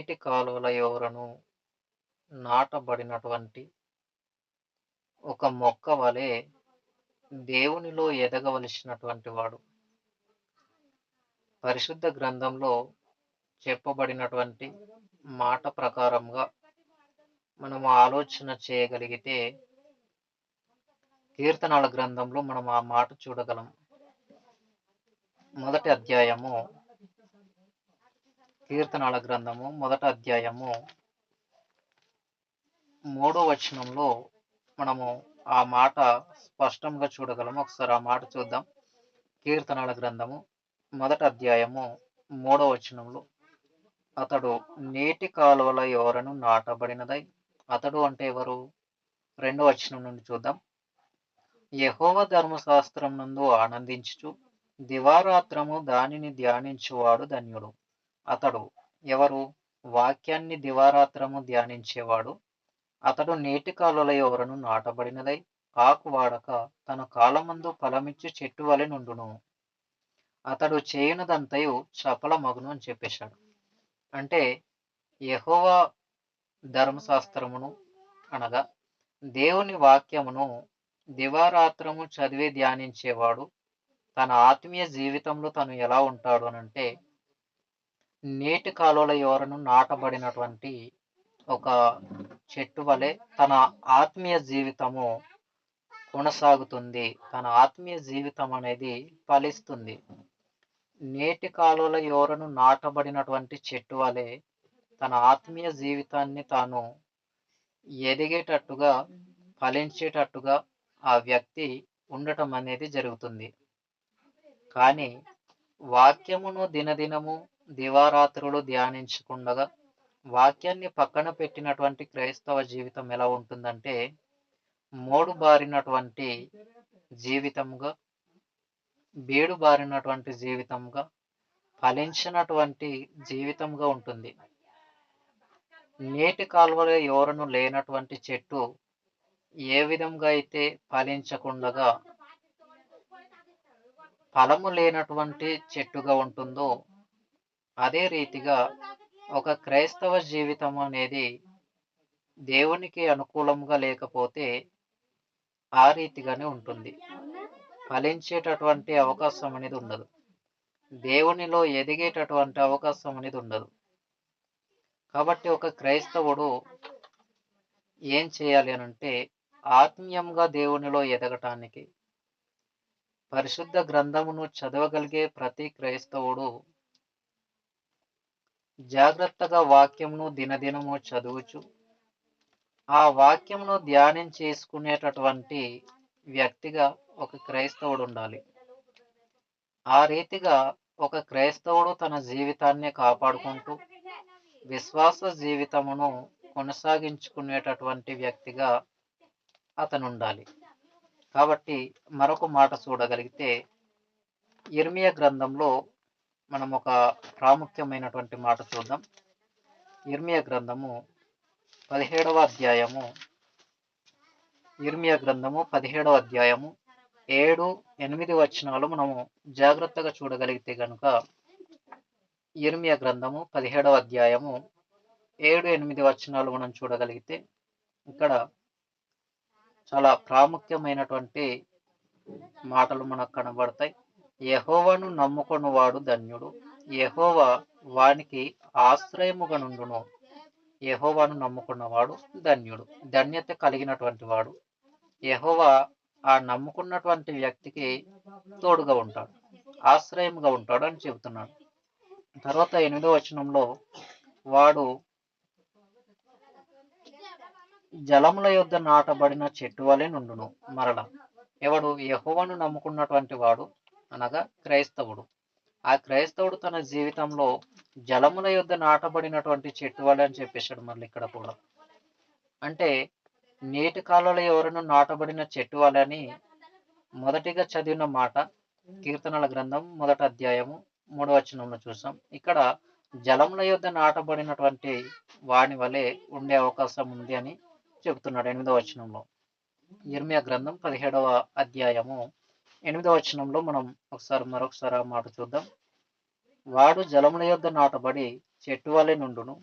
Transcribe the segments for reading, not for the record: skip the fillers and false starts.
నీటి కాలువల యోరను నాటబడినటువంటి ఒక మొక్క వలె దేవునిలో ఎదగవలసినటువంటి వాడు. పరిశుద్ధ గ్రంథంలో చెప్పబడినటువంటి మాట ప్రకారంగా మనము ఆలోచన చేయగలిగితే కీర్తనల గ్రంథంలో మనం ఆ మాట చూడగలం. మొదటి అధ్యాయము కీర్తనల గ్రంథము మొదటి అధ్యాయము 3వ వచనంలో మనము ఆ మాట స్పష్టంగా చూడగలము. ఒకసారి ఆ మాట చూద్దాం. కీర్తనల గ్రంథము మొదటి అధ్యాయము 3వ వచనంలో, అతడు నీటి కాలువల యోరను నాటబడినదై. అతడు అంటే ఎవరు? 2వ వచనం నుండి చూద్దాం. యెహోవా ధర్మశాస్త్రం నందు ఆనందించుచు దివారాత్రము దానిని ధ్యానించువాడు ధన్యుడు. అతడు ఎవరు? వాక్యాన్ని దివారాత్రము ధ్యానించేవాడు. అతడు నీటి కాలువల యోరను నాటబడినదై ఆకు వాడక తన కాలమందు ఫలమిచ్చు చెట్టు వలె నుండును. అతడు చేయునదంతయు సఫలమగును అని చెప్పేశాడు. అంటే యెహోవా ధర్మశాస్త్రమును అనగా దేవుని వాక్యమును దివారాత్రము చదివి ధ్యానించేవాడు తన ఆత్మీయ జీవితంలో తను ఎలా ఉంటాడు అనంటే నీటి కాలువల యోరను నాటబడినటువంటి ఒక చెట్టు వలె తన ఆత్మీయ జీవితము కొనసాగుతుంది. తన ఆత్మీయ జీవితం అనేది ఫలిస్తుంది. నీటి కాలువల యోరను నాటబడినటువంటి చెట్టు వలె తన ఆత్మీయ జీవితాన్ని తాను ఎదిగేటట్టుగా ఫలించేటట్టుగా ఆ వ్యక్తి ఉండటం అనేది జరుగుతుంది. కానీ వాక్యమును దినదినము దివారాత్రులు ధ్యానించకుండగా వాక్యాన్ని పక్కన పెట్టినటువంటి క్రైస్తవ జీవితం ఎలా ఉంటుందంటే మోడు బారినటువంటి జీవితంగా, బీడు బారినటువంటి జీవితంగా, ఫలించినటువంటి జీవితంగా ఉంటుంది. నీటి కాలువల యోరను లేనటువంటి చెట్టు ఏ విధంగా అయితే ఫలించకుండగా ఫలము లేనటువంటి చెట్టుగా ఉంటుందో అదే రీతిగా ఒక క్రైస్తవ జీవితం అనేది దేవునికి అనుకూలంగా లేకపోతే ఆ రీతిగానే ఉంటుంది. ఫలించేటటువంటి అవకాశం అనేది ఉండదు. దేవునిలో ఎదిగేటటువంటి అవకాశం అనేది ఉండదు. కాబట్టి ఒక క్రైస్తవుడు ఏం చేయాలి అనంటే ఆత్మీయంగా దేవునిలో ఎదగటానికి పరిశుద్ధ గ్రంథమును చదవగలిగే ప్రతి క్రైస్తవుడు జాగ్రత్తగా వాక్యమును దినదినము చదువుచు ఆ వాక్యమును ధ్యానం చేసుకునేటటువంటి వ్యక్తిగా ఒక క్రైస్తవుడు ఉండాలి. ఆ రీతిగా ఒక క్రైస్తవుడు తన జీవితాన్ని కాపాడుకుంటూ విశ్వాస జీవితమును కొనసాగించుకునేటటువంటి వ్యక్తిగా అతను ఉండాలి. కాబట్టి మరొక మాట చూడగలిగితే ఇర్మియా గ్రంథంలో మనం ఒక ప్రాముఖ్యమైనటువంటి మాట చూద్దాం. ఇర్మియా గ్రంథము 17వ అధ్యాయము ఇర్మియా గ్రంథము 17వ అధ్యాయము 7, 8 వచనాలు మనము జాగ్రత్తగా చూడగలిగితే గనుక ఇర్మియా గ్రంథము 17వ అధ్యాయము 7, 8 వచనాలు మనం చూడగలిగితే ఇక్కడ చాలా ప్రాముఖ్యమైనటువంటి మాటలు మనకు కనబడతాయి. యెహోవాను నమ్ముకొనువాడు ధన్యుడు, యెహోవా వానికి ఆశ్రయముగా నుండును. యెహోవాను నమ్ముకున్నవాడు ధన్యుడు, ధన్యత కలిగినటువంటి వాడు. యెహోవా ఆ నమ్ముకున్నటువంటి వ్యక్తికి తోడుగా ఉంటాడు, ఆశ్రయముగా ఉంటాడు అని చెబుతున్నాడు. తర్వాత 8వ వచనంలో వాడు జలముల యొద్ద నాటబడిన చెట్టు వలె నుండును. మరల ఎవడు? యెహోవాను నమ్ముకున్నటువంటి వాడు అనగా క్రైస్తవుడు. ఆ క్రైస్తవుడు తన జీవితంలో జలముల యొద్ద నాటబడినటువంటి చెట్టు వలె అని చెప్పేశాడు. మళ్ళీ ఇక్కడ కూడా అంటే నీటి కాలువల ఎవరను నాటబడిన చెట్టు వలె అని మొదటిగా చదివిన మాట కీర్తనల గ్రంథం మొదటి అధ్యాయము 3వ వచనంలో చూసాం. ఇక్కడ జలముల యొద్ద నాటబడినటువంటి వాని వలె ఉండే అవకాశం ఉంది అని చెబుతున్నాడు 8వ వచనంలో. ఇర్మియా గ్రంథం 17వ అధ్యాయము 8వ వచనంలో మనం మరొకసారి ఆ మాట చూద్దాం. వాడు జలముల యొద్ద నాటబడి చెట్టు వలె నుండును,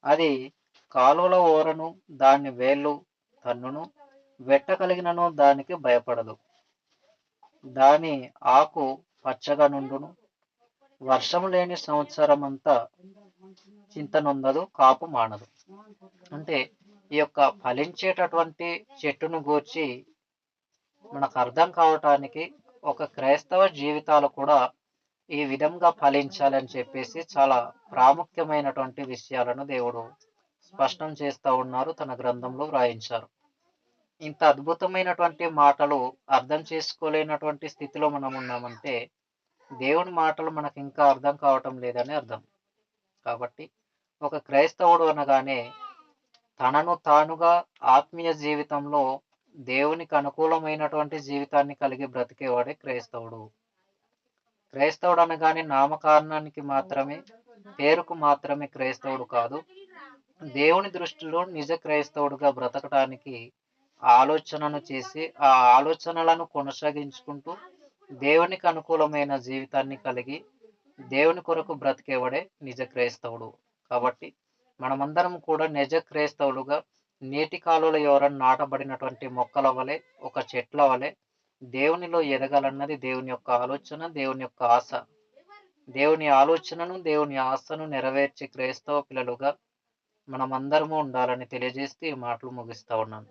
అది కాలువల ఓరను దాని వేళ్ళు తన్నును, వెట్ట కలిగినను దానికి భయపడదు. దాని ఆకు పచ్చగా నుండును, వర్షము లేని సంవత్సరమంతా చింతనొందదు, కాపు మానదు. అంటే ఈ యొక్క ఫలించేటటువంటి చెట్టును గూర్చి మనకు అర్థం కావటానికి ఒక క్రైస్తవ జీవితాలు కూడా ఈ విధంగా ఫలించాలని చెప్పేసి చాలా ప్రాముఖ్యమైనటువంటి విషయాలను దేవుడు స్పష్టం చేస్తూ ఉన్నారు, తన గ్రంథంలో వ్రాయించారు. ఇంత అద్భుతమైనటువంటి మాటలు అర్థం చేసుకోలేనటువంటి స్థితిలో మనం ఉన్నామంటే దేవుని మాటలు మనకు ఇంకా అర్థం కావటం లేదని అర్థం. కాబట్టి ఒక క్రైస్తవుడు అనగానే తనను తానుగా ఆత్మీయ జీవితంలో దేవునికి అనుకూలమైనటువంటి జీవితాన్ని కలిగి బ్రతికేవాడే క్రైస్తవుడు. క్రైస్తవుడు అనగానే నామకారణానికి మాత్రమే, పేరుకు మాత్రమే క్రైస్తవుడు కాదు. దేవుని దృష్టిలో నిజ క్రైస్తవుడుగా బ్రతకటానికి ఆలోచనను చేసి ఆ ఆలోచనలను కొనసాగించుకుంటూ దేవునికి అనుకూలమైన జీవితాన్ని కలిగి దేవుని కొరకు బ్రతికేవాడే నిజ క్రైస్తవుడు. కాబట్టి మనమందరం కూడా నిజ క్రైస్తవులుగా నీటి కాలువల ఎవరన్నా నాటబడినటువంటి మొక్కల వలె, ఒక చెట్ల వలె దేవునిలో ఎదగాలన్నది దేవుని యొక్క ఆలోచన, దేవుని యొక్క ఆశ. దేవుని ఆలోచనను, దేవుని ఆశను నెరవేర్చే క్రైస్తవ పిల్లలుగా మనమందరము ఉండాలని తెలియజేస్తూ ఈ మాటలు ముగిస్తా ఉన్నాను.